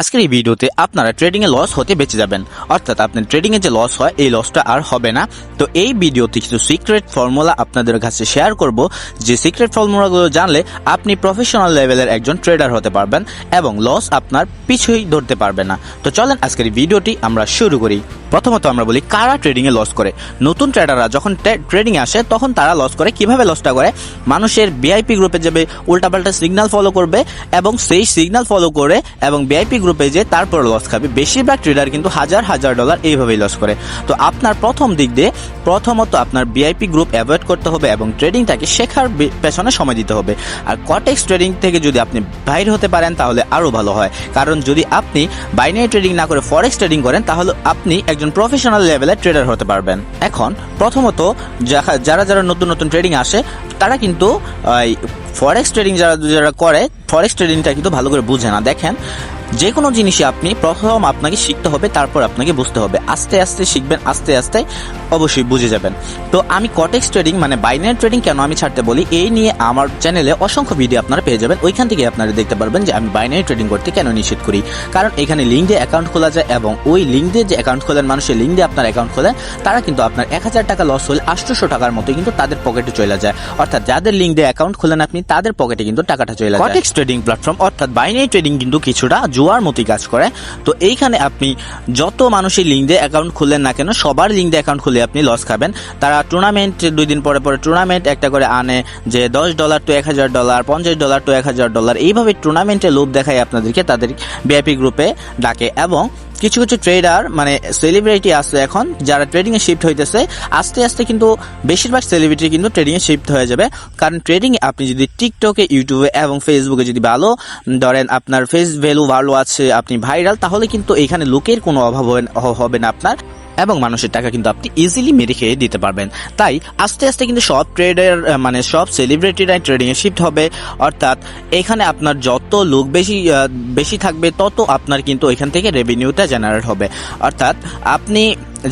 আজকের এই ভিডিওতে আপনারা ট্রেডিং এ লস হতে বেঁচে যাবেন, অর্থাৎ আপনার ট্রেডিং এ যে লস হয় এই লসটা আর হবে না। তো এই ভিডিওতে কিছু সিক্রেট ফর্মুলা আপনাদের কাছে শেয়ার করব, যে সিক্রেট ফর্মুলাগুলো জানলে আপনি প্রফেশনাল লেভেলের একজন ট্রেডার হতে পারবেন এবং লস আপনার পিছুই ধরতে পারবে না। তো চলেন আজকের এই ভিডিওটি আমরা শুরু করি। প্রথমত আমরা বলি কারা ট্রেডিং এ লস করে। নতুন ট্রেডাররা যখন ট্রেডিং এ আসে তখন তারা লস করে। কিভাবে লসটা করে? মানুষের ভিআইপি গ্রুপে যাবে, উল্টাপাল্টা সিগন্যাল ফলো করবে এবং সেই সিগন্যাল ফলো করে এবং ভিআইপি গ্রুপে যে তারপর লস খাবে। বেশিরভাগ ট্রেডার কিন্তু হাজার হাজার ডলার এইভাবেই লস করে। তো আপনার প্রথম দিক দিয়ে প্রথমত আপনার ভিআইপি গ্রুপ অ্যাভয়েড করতে হবে এবং ট্রেডিংটাকে শেখার পেছনে সময় দিতে হবে। আর কটেক্স ট্রেডিং থেকে যদি আপনি বাইরে হতে পারেন তাহলে আরো ভালো হয়, কারণ যদি আপনি বাইনারি ট্রেডিং না করে ফরেক্স ট্রেডিং করেন তাহলে আপনি একজন প্রফেশনাল লেভেলের ট্রেডার হতে পারবেন। এখন প্রথমত যারা যারা নতুন নতুন ট্রেডিং আসে তারা কিন্তু ফরেক্স ট্রেডিং যারা করে ফরেক্স ট্রেডিংটা কিন্তু ভালো করে বুঝে না। দেখেন, যে কোনো জিনিসই আপনি প্রথম আপনাকে শিখতে হবে, তারপর আপনাকে বুঝতে হবে। আস্তে আস্তে শিখবেন, আস্তে আস্তে অবশ্যই বুঝে যাবেন। তো আমি কটেক্স ট্রেডিং মানে বাইনারি ট্রেডিং কেন আমি ছাড়তে বলি, এই নিয়ে আমার চ্যানেলে অসংখ্য ভিডিও আপনারা পেয়ে যাবেন। ওইখান থেকে আপনারা দেখতে পারবেন যে আমি বাইনারি ট্রেডিং করতে কেন নিষেধ করি। কারণ এখানে লিঙ্ক দিয়ে অ্যাকাউন্ট খোলা যায় এবং ওই লিঙ্ক দিয়ে যে অ্যাকাউন্ট খোলেন, মানুষের লিঙ্ক দিয়ে আপনার অ্যাকাউন্ট খোলেন, তারা কিন্তু আপনার 1000 টাকা লস হলে 800 টাকার মতো কিন্তু তাদের পকেটে চলে যায়। অর্থাৎ যাদের লিঙ্ক দিয়ে অ্যাকাউন্ট খোলেন আপনি, তাদের পকেটে কিন্তু টাকাটা চলে যায়। কটেক্স ট্রেডিং প্ল্যাটফর্ম অর্থাৎ বাইনারি ট্রেডিং কিন্তু কিছুটা জুয়ার মতোই কাজ করে। তো এইখানে আপনি যত মানুষের লিঙ্ক দিয়ে অ্যাকাউন্ট খুললেন না কেন, সবার লিঙ্ক দিয়ে অ্যাকাউন্ট খুলে আপনি লস খাবেন। তারা টুর্নামেন্ট 2 দিন পরে পরে টুর্নামেন্ট একটা করে আনে, যে $10 to $1000, $50 to $1000, এইভাবে টুর্নামেন্টে লোভ দেখায় আপনাদেরকে তাদের ভিআইপি গ্রুপে ডাকে। এবং কিছু কিছু ট্রেডার মানে সেলিব্রিটি আছে এখন যারা ট্রেডিং এ শিফট হইতেছে, আস্তে আস্তে কিন্তু বেশিরভাগ সেলিব্রিটি কিন্তু ট্রেডিং এ শিফট হয়ে যাবে। কারণ ট্রেডিং এ আপনি যদি টিকটকে, ইউটিউবে এবং ফেসবুকে যদি ভালো ধরেন আপনার ফেস ভ্যালু ভালো আছে, আপনি ভাইরাল, তাহলে কিন্তু এখানে লোকের কোনো অভাব হবে না আপনার, এবং মানুষের টাকা কিন্তু আপনি ইজিলি মেরে খেয়ে দিতে পারবেন। তাই আস্তে আস্তে কিন্তু সব ট্রেডার মানে সব সেলিব্রিটিরাই ট্রেডিং এ শিফট হবে। অর্থাৎ এখানে আপনার যত লোক বেশি থাকবে তত আপনার কিন্তু এখান থেকে রেভিনিউটা জেনারেট হবে। অর্থাৎ আপনি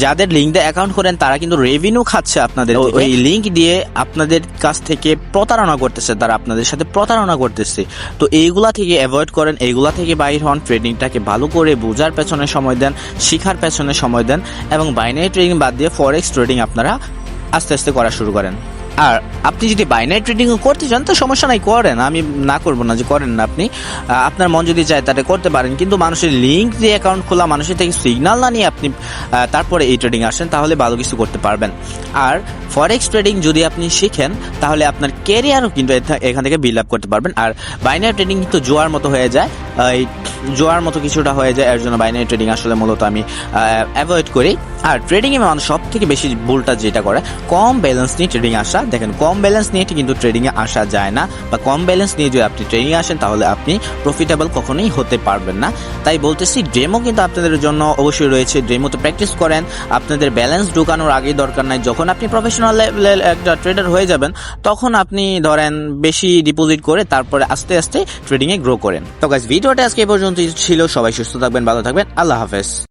যাদের লিঙ্ক দিয়ে অ্যাকাউন্ট করেন তারা কিন্তু রেভিনিউ খাচ্ছে আপনাদের, এই লিঙ্ক দিয়ে আপনাদের কাছ থেকে প্রতারণা করতেছে, তারা আপনাদের সাথে প্রতারণা করতেছে। তো এইগুলা থেকে অ্যাভয়েড করেন, এইগুলা থেকে বাইর হন, ট্রেডিংটাকে ভালো করে বোঝার পেছনে সময় দেন, শিখার পেছনে সময় দেন এবং বাইনারি ট্রেডিং বাদ দিয়ে ফরেক্স ট্রেডিং আপনারা আস্তে আস্তে করা শুরু করেন। আর আপনি যদি বাইনারি ট্রেডিং করতে চান তো সমস্যা নাই, করেন, আমি না করবো না যে করেন না। আপনি আপনার মন যদি চায় তাহলে করতে পারেন, কিন্তু মানুষের লিঙ্ক দিয়ে অ্যাকাউন্ট খোলা, মানুষের থেকে সিগন্যাল না নিয়ে আপনি তারপরে এই ট্রেডিং আসেন, তাহলে ভালো কিছু করতে পারবেন। আর ফরেক্স ট্রেডিং যদি আপনি শিখেন তাহলে আপনার ক্যারিয়ারও কিন্তু এখান থেকে বিল্ড আপ করতে পারবেন। আর বাইনারি ট্রেডিং কিন্তু জোয়ার মতো হয়ে যায়, এই জোয়ার মতো কিছুটা হয়ে যায়, এর জন্য বাইনারি ট্রেডিং আসলে মূলত আমি অ্যাভয়েড করি। আর ট্রেডিং এ মানুষ সব থেকে বেশি ভুলটা যেটা করে, কম ব্যালেন্স নিয়ে ট্রেডিং আসা। দেখেন, কম ব্যালেন্স নিয়ে কিন্তু ট্রেডিং এ আসা যায় না, বা কম ব্যালেন্স নিয়ে যদি আপনি ট্রেডিং আসেন তাহলে আপনি প্রফিটেবল কখনোই হতে পারবেন না। তাই বলতেছি, ডেমো কিন্তু আপনাদের জন্য অবশ্যই রয়েছে, ডেমোতে প্র্যাকটিস করেন। আপনাদের ব্যালেন্স ঢোকানোর আগেই দরকার নাই, যখন আপনি প্রফেশনাল লেভেলের একটা ট্রেডার হয়ে যাবেন তখন আপনি ধরেন বেশি ডিপোজিট করে তারপরে আস্তে আস্তে ট্রেডিং এ গ্রো করেন। তো গাইস, ভিডিওটা আজকে এই পর্যন্ত ছিল। সবাই সুস্থ থাকবেন, ভালো থাকবেন, আল্লাহ হাফেজ।